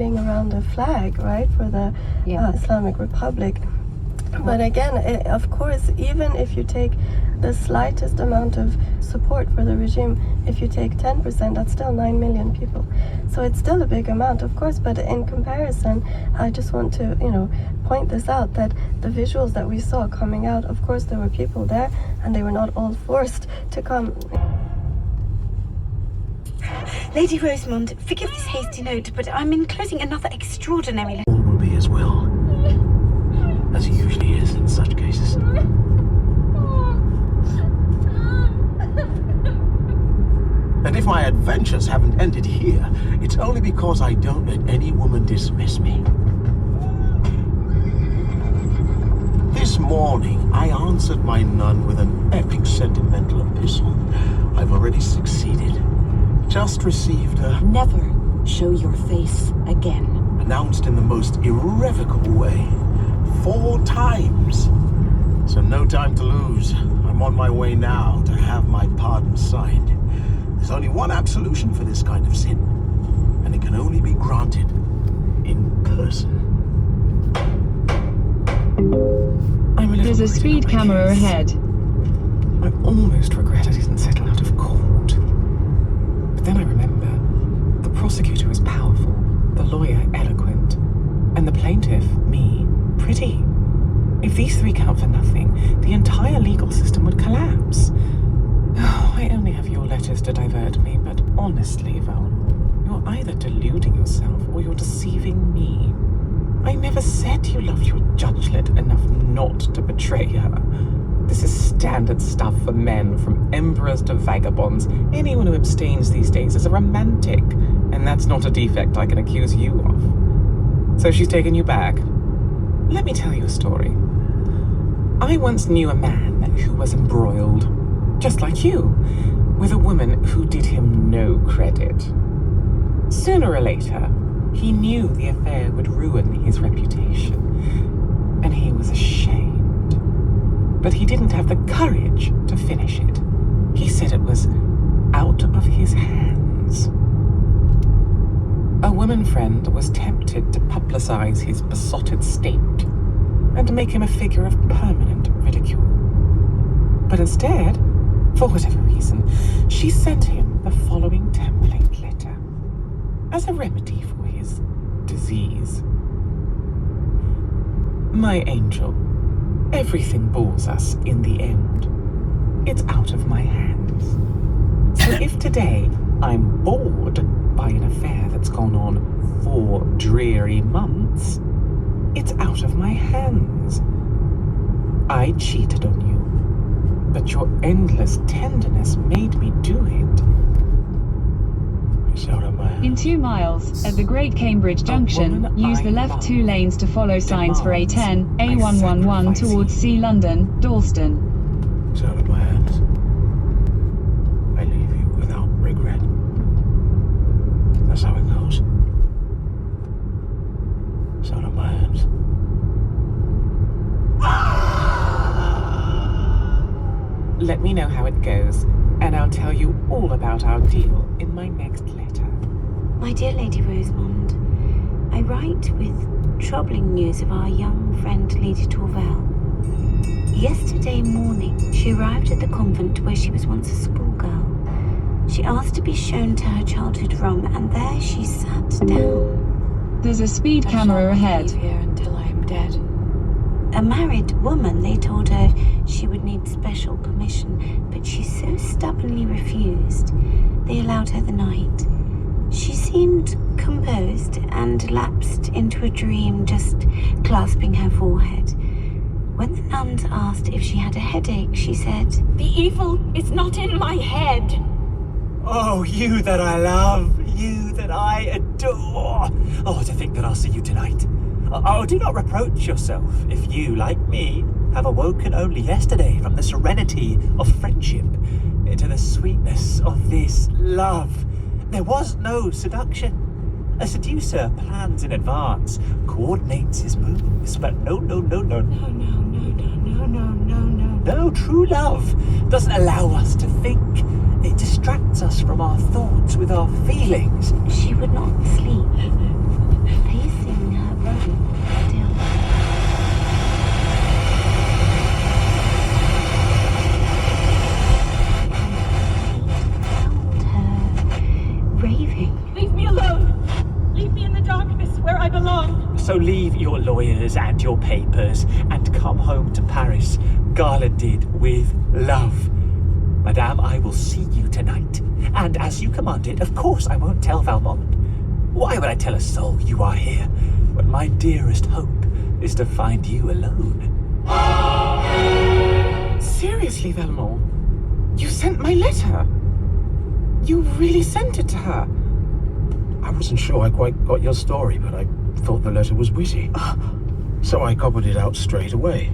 around a flag, right, for the Islamic Republic. But again, of course, even if you take the slightest amount of support for the regime, if you take 10%, that's still 9 million people. So it's still a big amount, of course, but in comparison, I just want to, point this out, that the visuals that we saw coming out, of course, there were people there, and they were not all forced to come. Lady Rosamond, forgive this hasty note, but I'm enclosing another extraordinary... All will be as well, as it usually is in such cases. And if my adventures haven't ended here, it's only because I don't let any woman dismiss me. This morning, I answered my nun with an epic sentimental epistle. I've already succeeded. Just received a... Never show your face again. Announced in the most irrevocable way. 4 times. So no time to lose. I'm on my way now to have my pardon signed. There's only one absolution for this kind of sin, and it can only be granted in person. There's a speed camera ahead. I almost regret I didn't settle out of court. But then I remember, the prosecutor is powerful, the lawyer eloquent, and the plaintiff, me, pretty. If these 3 count for nothing, the entire legal system would collapse. Oh, I only have your letters to divert me, but honestly, Val, you're either deluding yourself or you're deceiving me. I never said you loved your judgelet enough not to betray her. This is standard stuff for men, from emperors to vagabonds. Anyone who abstains these days is a romantic, and that's not a defect I can accuse you of. So she's taken you back. Let me tell you a story. I once knew a man who was embroiled, just like you, with a woman who did him no credit. Sooner or later, he knew the affair would ruin his reputation, and he was ashamed. But he didn't have the courage to finish it. He said it was out of his hands. A woman friend was tempted to publicize his besotted state and make him a figure of permanent ridicule. But instead, for whatever reason, she sent him the following template letter as a remedy for his disease. My angel, everything bores us in the end. It's out of my hands. So if today I'm bored by an affair that's gone on 4 dreary months, it's out of my hands. I cheated on you, but your endless tenderness made me do it. It's out of my hands. In 2 miles, at the Great Cambridge Junction, use the left 2 lanes to follow signs for A10, A111 towards C London, Dalston. It's out of my hands. I leave you without regret. That's how it goes. It's out of my hands. Let me know how it goes, and I'll tell you all about our deal in my next letter. My dear Lady Rosamond, I write with troubling news of our young friend Lady Torval. Yesterday morning, she arrived at the convent where she was once a schoolgirl. She asked to be shown to her childhood room, and there she sat down. There's a speed camera ahead. Here until I am dead. A married woman, they told her she would need special permission, but she so stubbornly refused. They allowed her the night. She seemed composed and lapsed into a dream, just clasping her forehead. When the nuns asked if she had a headache, she said, "The evil is not in my head." Oh, you that I love, you that I adore. Oh, to think that I'll see you tonight. Oh, do not reproach yourself if you, like me, have awoken only yesterday from the serenity of friendship into the sweetness of this love. There was no seduction. A seducer plans in advance, coordinates his moves, but no. No, true love doesn't allow us to think. It distracts us from our thoughts with our feelings. she would not sleep. So leave your lawyers and your papers and come home to Paris, garlanded with love. Madame, I will see you tonight. And as you commanded, of course I won't tell Valmont. Why would I tell a soul you are here, when my dearest hope is to find you alone? Seriously, Valmont? You sent my letter? You really sent it to her? I wasn't sure I quite got your story, but I thought the letter was witty. So I copied it out straight away.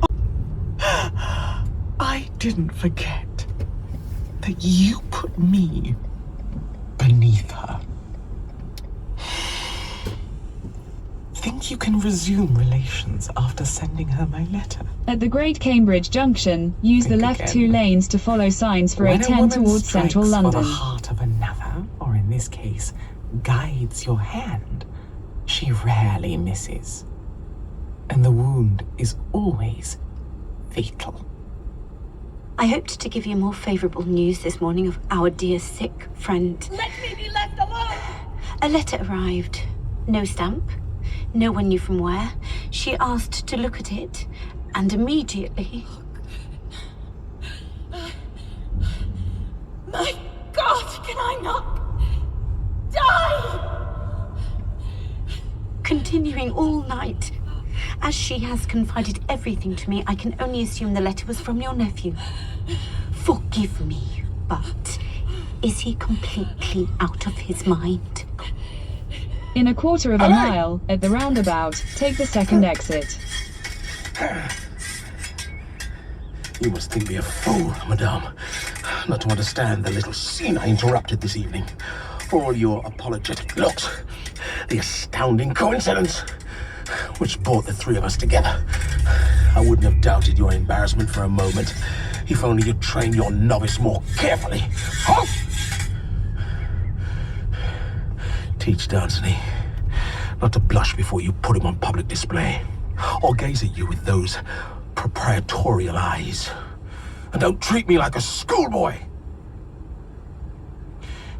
I didn't forget that you put me beneath her. Think you can resume relations after sending her my letter? At the Great Cambridge Junction, use the Think left again. 2 lanes to follow signs for When a A10 woman towards central strikes for London. the heart of another, or in this case, guides your hand, she rarely misses. And the wound is always fatal. I hoped to give you more favourable news this morning of our dear sick friend. Let me be left alone! A letter arrived. No stamp. No one knew from where. She asked to look at it, and immediately... My God, can I not die? Continuing all night. As she has confided everything to me, I can only assume the letter was from your nephew. Forgive me, but is he completely out of his mind? In a quarter of a mile, at the roundabout, take the second exit. You must think me a fool, madame, not to understand the little scene I interrupted this evening. For all your apologetic looks, the astounding coincidence which brought the three of us together. I wouldn't have doubted your embarrassment for a moment, if only you'd trained your novice more carefully. Huh? Teach Danceny not to blush before you put him on public display, or gaze at you with those proprietorial eyes. And don't treat me like a schoolboy.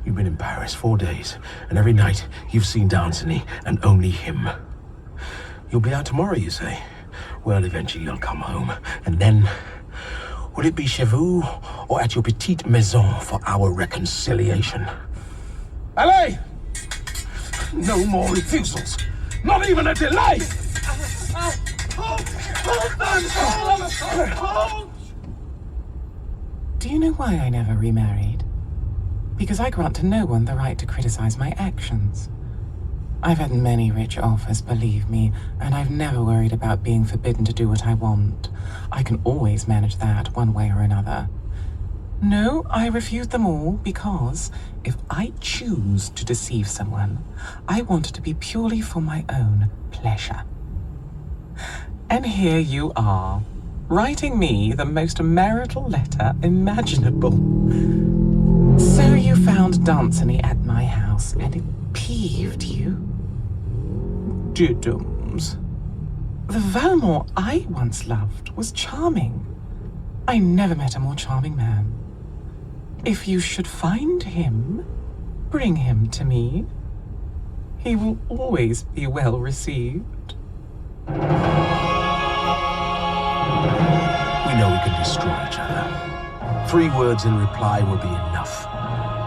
You've been in Paris 4 days, and every night you've seen Danceny, and only him. You'll be out tomorrow, you say? Well, eventually you'll come home, and then... will it be chez vous, or at your petite maison for our reconciliation? Allez! No more refusals. Not even a delay! Do you know why I never remarried? Because I grant to no one the right to criticize my actions. I've had many rich offers, believe me, and I've never worried about being forbidden to do what I want. I can always manage that one way or another. No, I refused them all because if I choose to deceive someone, I want it to be purely for my own pleasure. And here you are, writing me the most marital letter imaginable. So you found Danceny at my house, and it peeved you? Diddums. The Valmont I once loved was charming. I never met a more charming man. If you should find him, bring him to me. He will always be well received. We know we can destroy each other. 3 words in reply will be enough.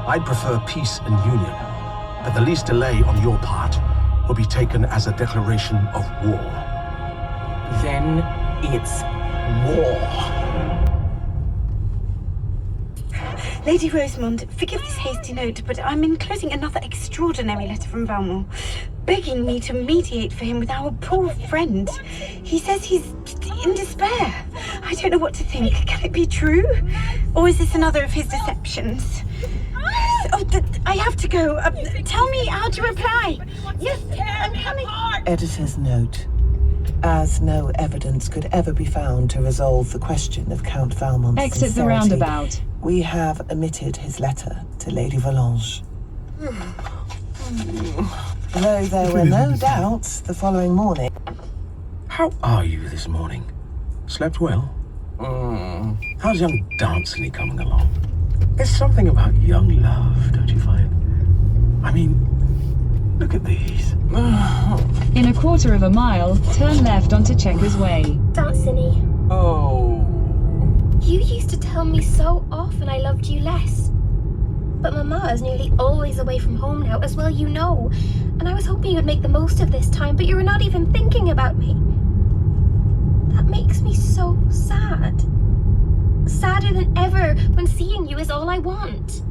I'd prefer peace and union, but the least delay on your part will be taken as a declaration of war. Then it's War. Lady Rosamond, forgive this hasty note, but I'm enclosing another extraordinary letter from Valmont, begging me to mediate for him with our poor friend. He says he's in despair. I don't know what to think. Can it be true? Or is this another of his deceptions? Oh, I have to go. Tell me how to reply. Yes, I'm coming. Editor's note. As no evidence could ever be found to resolve the question of Count Valmont's Exit the sincerity, roundabout. we have omitted his letter to Lady Volanges. Though there were no doubts the following morning. How are you this morning? Slept well? How's young Danceny coming along? There's something about young love, don't you find? I mean, look at these. In In a quarter of a mile, turn left onto Checkers Way. Danceny, Oh. you used to tell me so often I loved you less. But Mama is nearly always away from home now, as well you know. And I was hoping you would make the most of this time, but you were not even thinking about me. That makes me so sad. Sadder than ever when seeing you is all I want.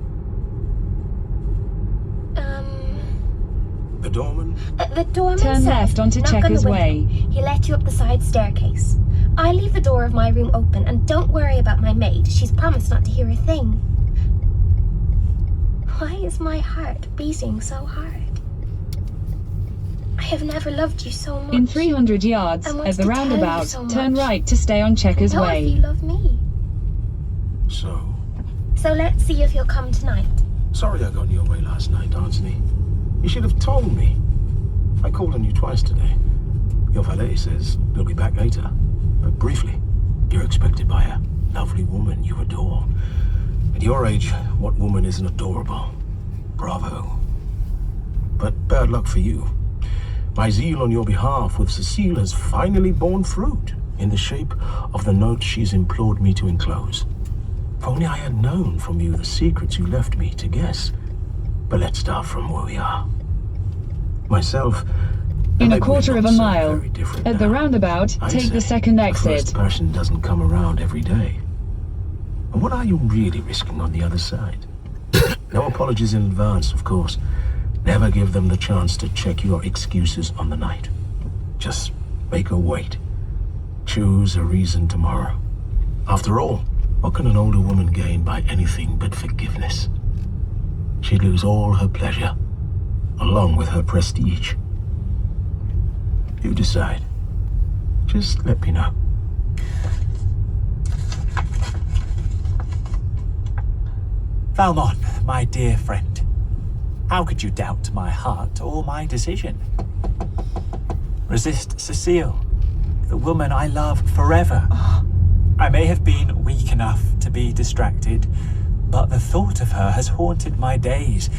The doorman? The doorman Turn says, left onto knock on Checkers the window. Way. He let you up the side staircase. I leave the door of my room open, and don't worry about my maid. She's promised not to hear a thing. Why is my heart beating so hard? I have never loved you so much. In 300 yards, I want at the to tell you roundabout, so turn much. right to stay on Checkers Know if Way. you love me. So, So let's see if you'll come tonight. sorry I got in your way last night, Danceny. You should have told me. I called on you twice today. Your valet says you'll be back later. But briefly, you're expected by a lovely woman you adore. At your age, what woman isn't adorable? Bravo. But bad luck for you. My zeal on your behalf with Cecile has finally borne fruit in the shape of the note she's implored me to enclose. If only I had known from you the secrets you left me to guess. But let's start from where we are. Myself, In a maybe we're quarter of not a so mile, very different at the now. roundabout, I take the say, second the exit. First passion doesn't come around every day. And what are you really risking on the other side? No apologies in advance, of course. Never give them the chance to check your excuses on the night. Just make her wait. Choose a reason tomorrow. After all, what can an older woman gain by anything but forgiveness? She'd lose all her pleasure, along with her prestige. You decide. Just let me know. Valmont, my dear friend. How could you doubt my heart or my decision? Resist Cecile, the woman I love forever. I may have been weak enough to be distracted, but the thought of her has haunted my days.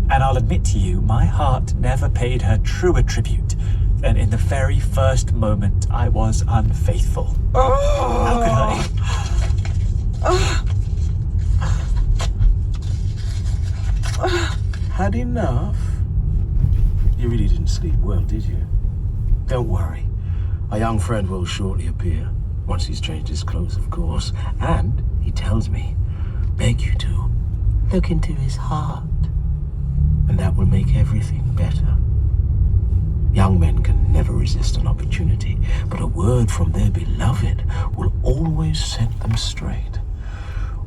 And I'll admit to you, my heart never paid her truer tribute than in the very first moment I was unfaithful. How could I? Had enough? You really didn't sleep well, did you? Don't worry. A young friend will shortly appear. Once he's changed his clothes, of course. And, he tells me, beg you to look into his heart. And that will make everything better. Young men can never resist an opportunity, but a word from their beloved will always set them straight.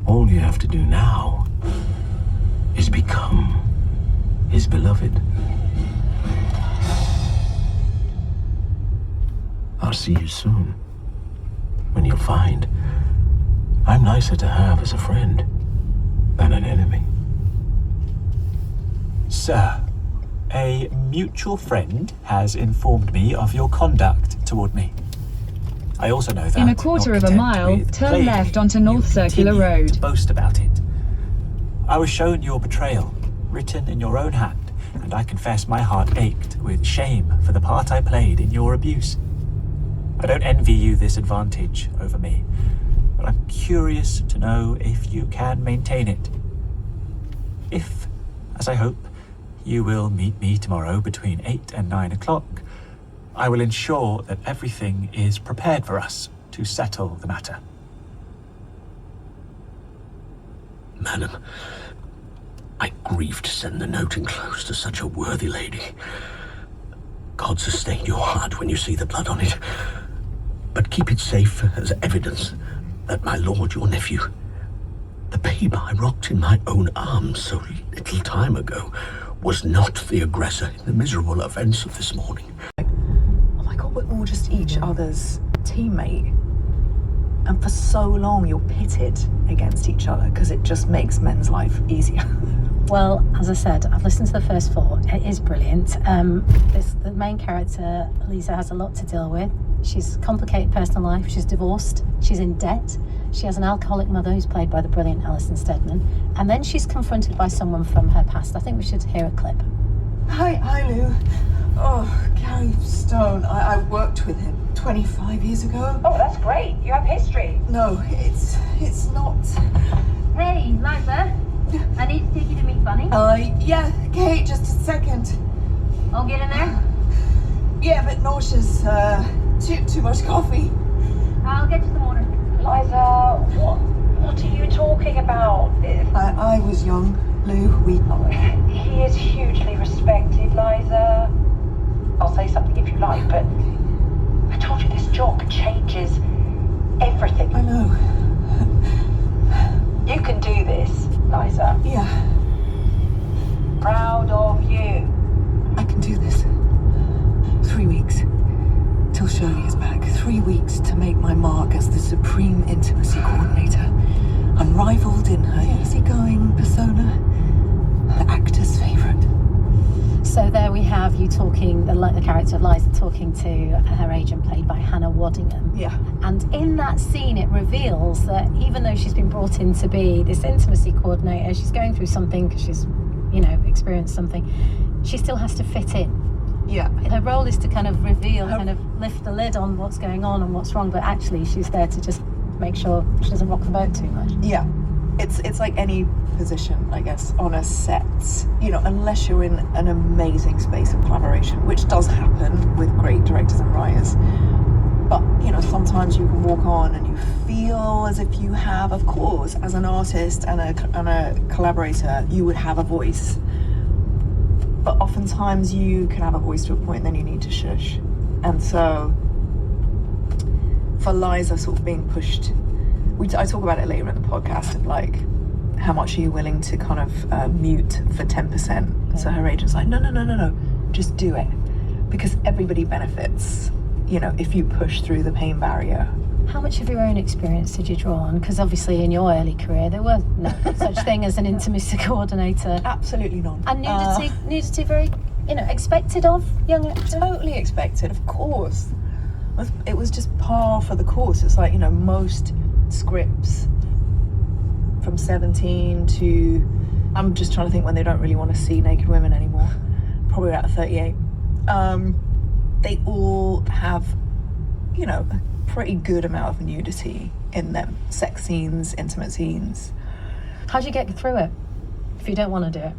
All you have to do now is become his beloved. I'll see you soon, when you'll find I'm nicer to have as a friend than an enemy. Sir, a mutual friend has informed me of your conduct toward me. I also know that, In a quarter not of a content mile, with turn plaguing left onto me, North you Circular continue Road. to boast about it. I was shown your betrayal, written in your own hand, and I confess my heart ached with shame for the part I played in your abuse. I don't envy you this advantage over me, but I'm curious to know if you can maintain it. If, as I hope, you will meet me tomorrow between 8 and 9 o'clock, I will ensure that everything is prepared for us to settle the matter. Madam, I grieve to send the note enclosed to such a worthy lady. God sustain your heart when you see the blood on it. But keep it safe as evidence that my lord, your nephew, the babe I rocked in my own arms so little time ago, was not the aggressor in the miserable events of this morning. Oh my god, we're all just each other's teammate. And for so long you're pitted against each other because it just makes men's life easier. Well, as I said, I've listened to the first 4. It is brilliant. The main character, Lisa, has a lot to deal with. She's a complicated personal life. She's divorced. She's in debt. She has an alcoholic mother who's played by the brilliant Alison Steadman. And then she's confronted by someone from her past. I think we should hear a clip. Hi, Lou. Oh, Gary, don't. I worked with him 25 years ago. Oh, that's great. You have history. No, it's not. Hey, Liza. I need to take you to meet Bunny. Yeah, Kate, just a second. I'll get in there. Yeah, but nauseous. Too much coffee. I'll get you some water. Liza, what are you talking about? I was young, Lou. He is hugely respected, Liza. I'll say something if you like, but I told you this job changes everything. I know. You can do this, Liza. Yeah. Proud of you. I can do this. 3 weeks. Till Shirley is back. 3 weeks to make my mark as the supreme intimacy coordinator. Unrivaled in her easygoing persona. The actor's favourite. So there we have you talking, the character of Liza talking to her agent played by Hannah Waddingham. Yeah. And in that scene it reveals that even though she's been brought in to be this intimacy coordinator, she's going through something because she's, experienced something, she still has to fit in. Yeah. Her role is to kind of reveal, kind of lift the lid on what's going on and what's wrong, but actually she's there to just make sure she doesn't rock the boat too much. Yeah. It's like any position, I guess, on a set, unless you're in an amazing space of collaboration, which does happen with great directors and writers. But, sometimes you can walk on and you feel as if you have, of course, as an artist and a collaborator, you would have a voice. But oftentimes you can have a voice to a point, then you need to shush. And so, for Liza sort of being pushed, I talk about it later in the podcast of like, how much are you willing to kind of mute for 10%? So her agent's like, no, just do it. Because everybody benefits, if you push through the pain barrier. How much of your own experience did you draw on? Because obviously in your early career there was no such thing as an intimacy coordinator. Absolutely none. And nudity very, expected of young actors? Totally expected, of course. It was just par for the course. It's like, most scripts from 17 to, I'm just trying to think when they don't really want to see naked women anymore. Probably about 38. They all have, a pretty good amount of nudity in them. Sex scenes, intimate scenes. How do you get through it if you don't want to do it?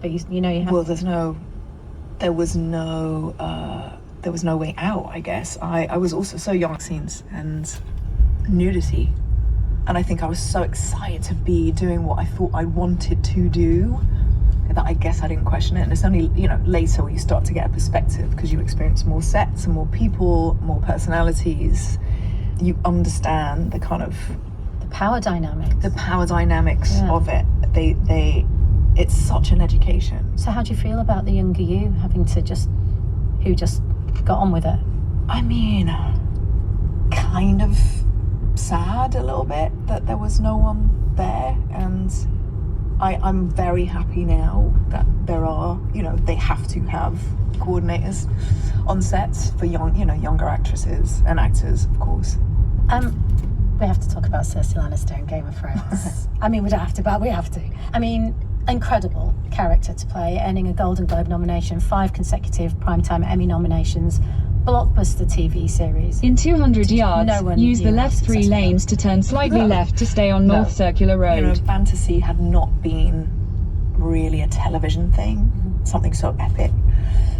But you have. Well, there was no way out, I guess. I was also so young, scenes and nudity. And I think I was so excited to be doing what I thought I wanted to do that I guess I didn't question it. And it's only, later when you start to get a perspective because you experience more sets and more people, more personalities. You understand the kind of... The power dynamics. The power dynamics of it. It's such an education. So how do you feel about the younger you who just got on with it? I mean, kind of sad a little bit that there was no one there, and I'm very happy now that there are, they have to have coordinators on sets for younger actresses and actors, of course. We have to talk about Cersei Lannister in Game of Thrones. I mean, we don't have to, but we have to. I mean, incredible character to play, earning a Golden Globe nomination, 5 consecutive Primetime Emmy nominations, blockbuster TV series. In 200 yards, use the left 3 lanes to turn slightly left to stay on North Circular Road. Fantasy had not been really a television thing, something so epic.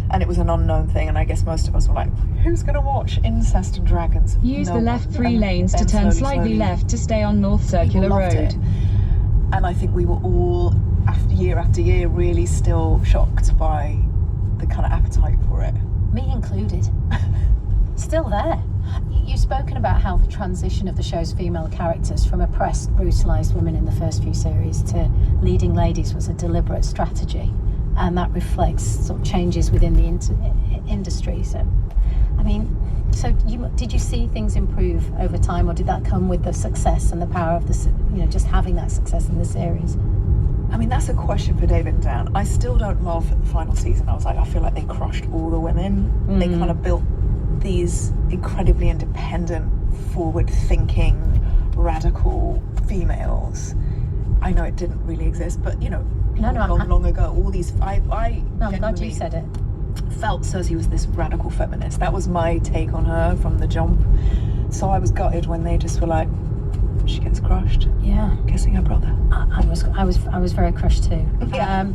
And it was an unknown thing, and I guess most of us were like, who's going to watch Incest and Dragons? Use the left 3 lanes to turn slightly left to stay on North Circular Road. And I think we were all, after year, really still shocked by the kind of appetite for it. Me included. Still there. You've spoken about how the transition of the show's female characters from oppressed, brutalised women in the first few series to leading ladies was a deliberate strategy. And that reflects sort of changes within the industry. So, I mean, did you see things improve over time, or did that come with the success and the power of just having that success in the series? I mean, that's a question for David and Dan. I still don't love the final season. I was like, I feel like they crushed all the women. They kind of built these incredibly independent, forward-thinking, radical females. I know it didn't really exist, but long ago, all these. I'm glad you said it. felt Cersei was this radical feminist. That was my take on her from the jump. So I was gutted when they just were like, she gets crushed. Yeah, kissing her brother. I was very crushed too. Yeah.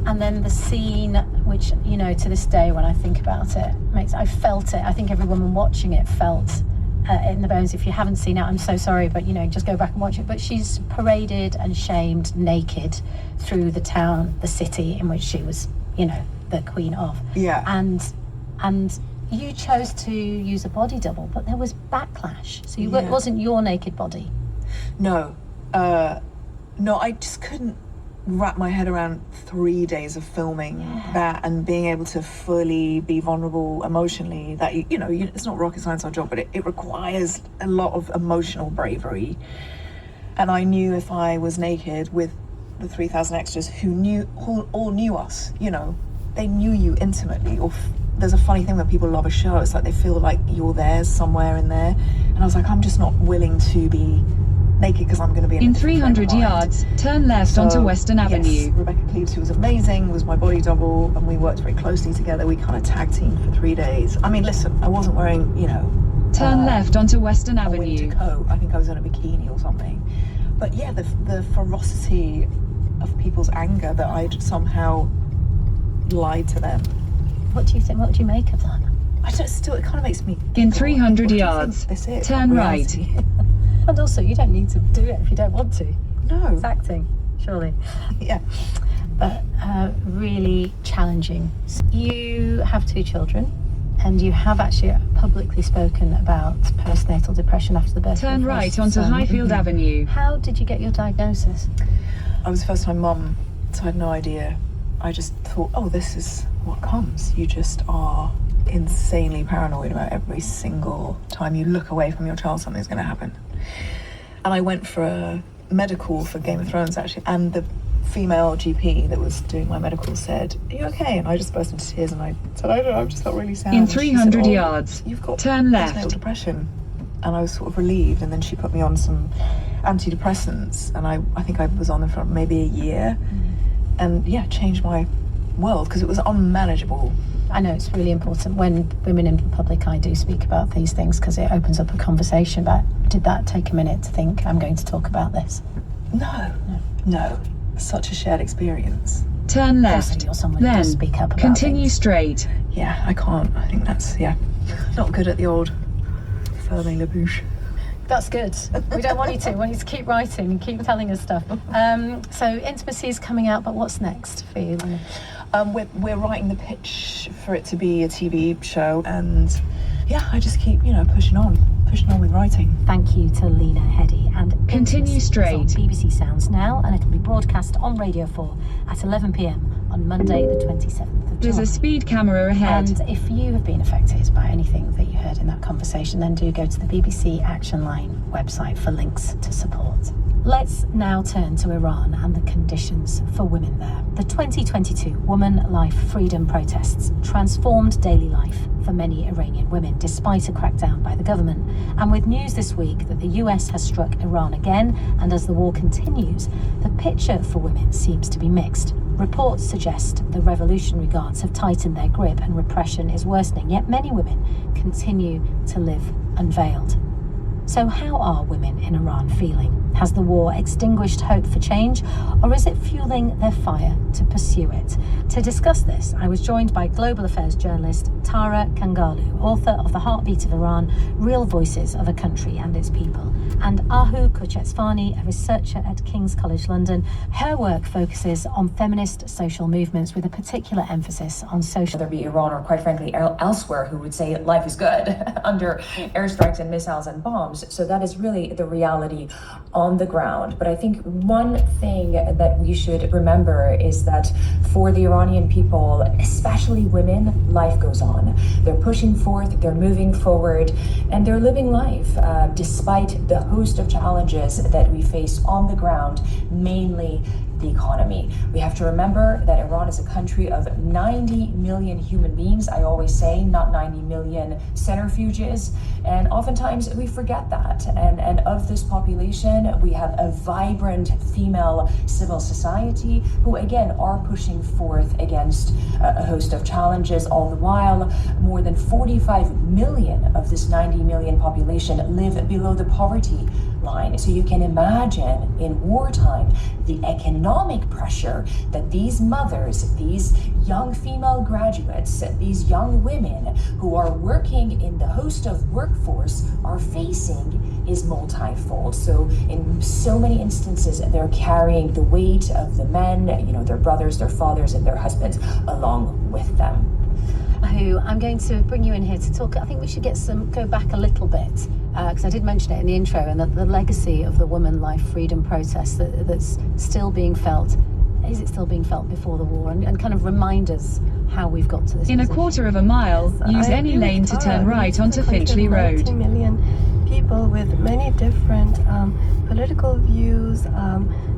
And then the scene, which, you know, to this day when I think about it, I felt it. I think every woman watching it felt in the bones. If you haven't seen it, I'm so sorry, but, you know, just go back and watch it. But she's paraded and shamed naked through the town, the city in which she was, you know, the queen of. Yeah. And you chose to use a body double, but there was backlash. So it wasn't your naked body. No. No, I just couldn't wrap my head around 3 days of filming that and being able to fully be vulnerable emotionally. That, you know, it's not rocket science, our job, but it requires a lot of emotional bravery. And I knew if I was naked with the 3,000 extras who all knew us, you know, they knew you intimately. Or there's a funny thing when people love a show, it's like they feel like you're theirs somewhere in there. And I was like, I'm just not willing to be naked because I'm going to be in 300 yards, turn left onto Western Avenue. Rebecca Cleaves, who was amazing, was my body double, and we worked very closely together. We kind of tag teamed for 3 days. I mean, listen, I wasn't wearing, you know, turn left onto Western a Avenue. winter coat. I think I was in a bikini or something. But yeah, the ferocity of people's anger that I'd somehow lied to them. What do you think? What do you make of that? It kind of makes me giggle. In 300 yards, turn right. And also, you don't need to do it if you don't want to. No. It's acting, surely. Yeah. But really challenging. You have 2 children, and you have actually publicly spoken about postnatal depression after the birth. Turn right onto Highfield Avenue. How did you get your diagnosis? I was a first-time mum, so I had no idea. I just thought, oh, this is what comes. You just are insanely paranoid about every single time you look away from your child, something's going to happen. And I went for a medical for Game of Thrones, actually, and the female GP that was doing my medical said, are you okay? And I just burst into tears and I said, I don't know, I've just felt really sad. In And she 300 said, yards, you've got turn left. postnatal depression. And I was sort of relieved, and then she put me on some antidepressants, and I think I was on them for maybe a year, and yeah, changed my world because it was unmanageable. I know it's really important when women in public eye do speak about these things because it opens up a conversation. But did that take a minute to think, I'm going to talk about this? No. Such a shared experience. Turn left, you're someone who then does speak up about continue things. straight. Yeah, I can't. I think that's, not good at the old Ferme la bouche. That's good. We don't want you to. We want you to keep writing and keep telling us stuff. So Intimacy is coming out, but what's next for you? We're writing the pitch for it to be a TV show, and yeah, I just keep, pushing on with writing. Thank you to Lena Headey. And Continue Intimacy straight. is on BBC Sounds now, and it'll be broadcast on Radio 4 at 11 p.m. on Monday the 27th of There's July. a speed camera ahead. And if you have been affected by anything that you heard in that conversation, then do go to the BBC Action Line website for links to support. Let's now turn to Iran and the conditions for women there. The 2022 Woman Life Freedom protests transformed daily life for many Iranian women, despite a crackdown by the government. And with news this week that the US has struck Iran again, and as the war continues, the picture for women seems to be mixed. Reports suggest the Revolutionary Guards have tightened their grip and repression is worsening, yet many women continue to live unveiled. So how are women in Iran feeling? Has the war extinguished hope for change, or is it fueling their fire to pursue it? To discuss this, I was joined by global affairs journalist Tara Kangalu, author of The Heartbeat of Iran, Real Voices of a Country and Its People, and Ahu Kuchetsvani, a researcher at King's College London. Her work focuses on feminist social movements with a particular emphasis on social... Whether it be Iran or quite frankly elsewhere, who would say life is good under airstrikes and missiles and bombs. So that is really the reality on the ground. But I think one thing that we should remember is that for the Iranian people, especially women, life goes on. They're pushing forth, they're moving forward, and they're living life despite the host of challenges that we face on the ground, mainly the economy. We have to remember that Iran is a country of 90 million human beings. I always say not 90 million centrifuges, and oftentimes we forget that. And of this population, we have a vibrant female civil society who again are pushing forth against a host of challenges. All the while, more than 45 million of this 90 million population live below the poverty line. So you can imagine in wartime the economic pressure that these mothers, these young female graduates, these young women who are working in the host of workforce are facing is multifold. So in so many instances, they're carrying the weight of the men, their brothers, their fathers, and their husbands along with them. Who I'm going to bring you in here to talk. I think we should go back a little bit, because I did mention it in the intro, and that the legacy of the woman life freedom protest that's still being felt. Is it still being felt before the war? And kind of remind us how we've got to this In position. a quarter of a mile, use any lane to turn right onto Finchley Road. 90 million people with many different political views,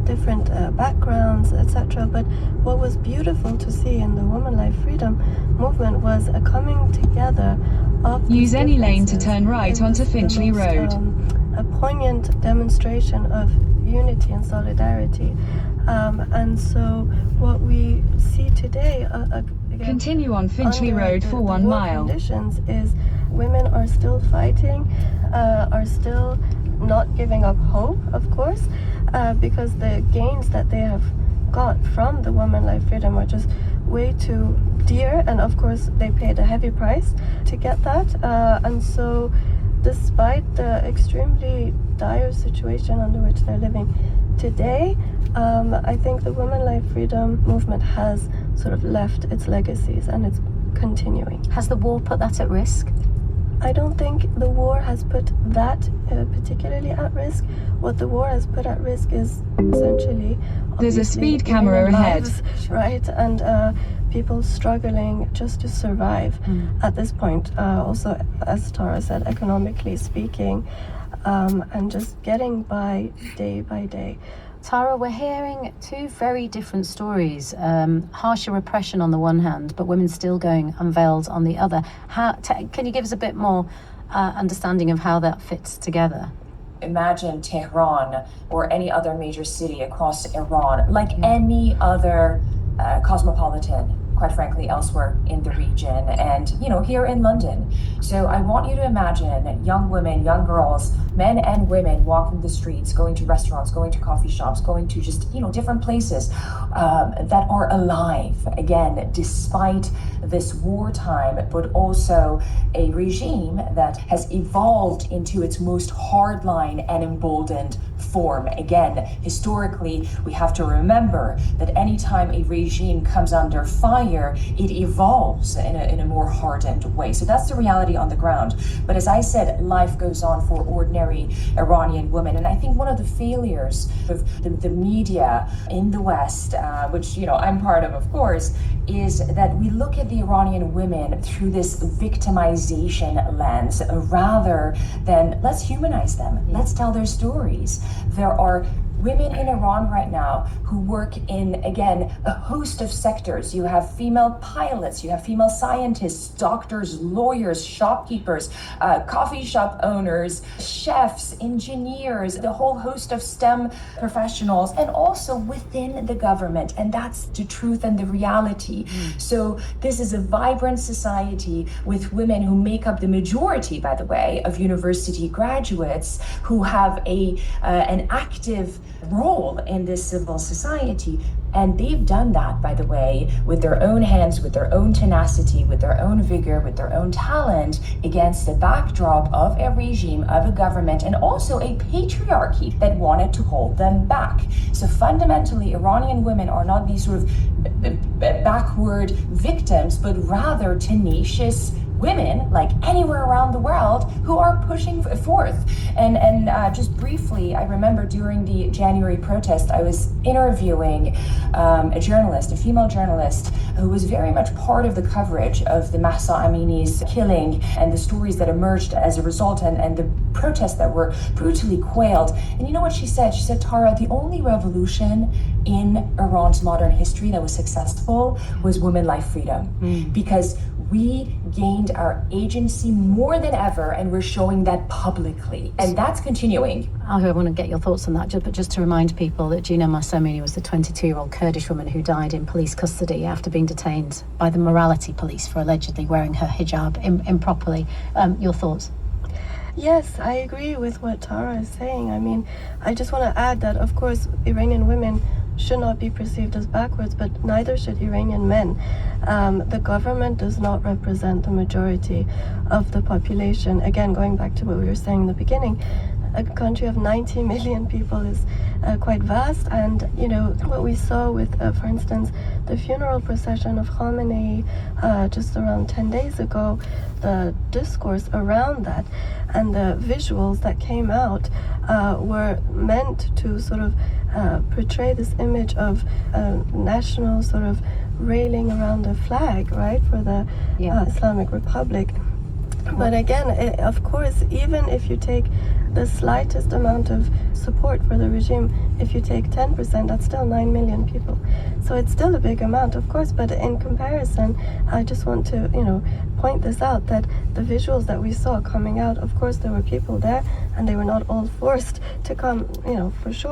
different backgrounds, etc. But what was beautiful to see in the Woman Life Freedom movement was a coming together of Use any lane to turn right onto Finchley Road. A poignant demonstration of unity and solidarity. And so what we see today, again, Continue on Finchley Road for 1 mile. Conditions is women are still fighting, are still not giving up hope, of course, because the gains that they have got from the Woman Life Freedom are just way too dear, and of course they paid a heavy price to get that. And so despite the extremely dire situation under which they're living today, I think the Women Life Freedom movement has sort of left its legacies, and it's continuing. Has the war put that at risk? I don't think the war has put that particularly at risk. What the war has put at risk is essentially There's a speed camera ahead. lives, right? And people struggling just to survive at this point. Also, as Tara said, economically speaking, and just getting by day. Tara, we're hearing two very different stories. Harsher repression on the one hand, but women still going unveiled on the other. Can you give us a bit more understanding of how that fits together? Imagine Tehran or any other major city across Iran, like any other cosmopolitan, quite frankly, elsewhere in the region, and here in London. So I want you to imagine young women, young girls, men and women walking the streets, going to restaurants, going to coffee shops, going to just different places that are alive, again, despite this wartime, but also a regime that has evolved into its most hardline and emboldened form. Again, historically, we have to remember that anytime a regime comes under fire, it evolves in a more hardened way. So that's the reality on the ground. But as I said, life goes on for ordinary Iranian women. And I think one of the failures of the media in the West, which I'm part of course, is that we look at the Iranian women through this victimization lens rather than let's humanize them. Let's tell their stories. There are women in Iran right now who work in, again, a host of sectors. You have female pilots, you have female scientists, doctors, lawyers, shopkeepers, coffee shop owners, chefs, engineers, the whole host of STEM professionals, and also within the government. And that's the truth and the reality. So this is a vibrant society with women who make up the majority, by the way, of university graduates who have an active role in this civil society. And they've done that, by the way, with their own hands, with their own tenacity, with their own vigor, with their own talent, against the backdrop of a regime, of a government, and also a patriarchy that wanted to hold them back. So fundamentally, Iranian women are not these sort of backward victims, but rather tenacious women, like anywhere around the world, who are pushing forth. And just briefly, I remember during the January protest, I was interviewing a journalist, a female journalist, who was very much part of the coverage of the Mahsa Amini's killing and the stories that emerged as a result, and the protests that were brutally quailed. And you know what she said? She said, Tara, the only revolution in Iran's modern history that was successful was women life freedom. Because we gained our agency more than ever, and we're showing that publicly. And that's continuing. I want to get your thoughts on that, but just to remind people that Gina Mahsamini was the 22-year-old Kurdish woman who died in police custody after being detained by the morality police for allegedly wearing her hijab improperly. Your thoughts? Yes, I agree with what Tara is saying. I mean, I just want to add that, of course, Iranian women should not be perceived as backwards, but neither should Iranian men. The government does not represent the majority of the population. Again, going back to what we were saying in the beginning, a country of 90 million people is quite vast, and you know what we saw with, for instance, the funeral procession of Khamenei just around 10 days ago, the discourse around that and the visuals that came out were meant to sort of portray this image of national sort of railing around the flag, right, for the Islamic Republic. But again, of course, even if you take the slightest amount of support for the regime, if you take 10%, that's still 9 million people. So it's still a big amount, of course, but in comparison, I just want to, point this out, that the visuals that we saw coming out, of course, there were people there, and they were not all forced to come, for sure.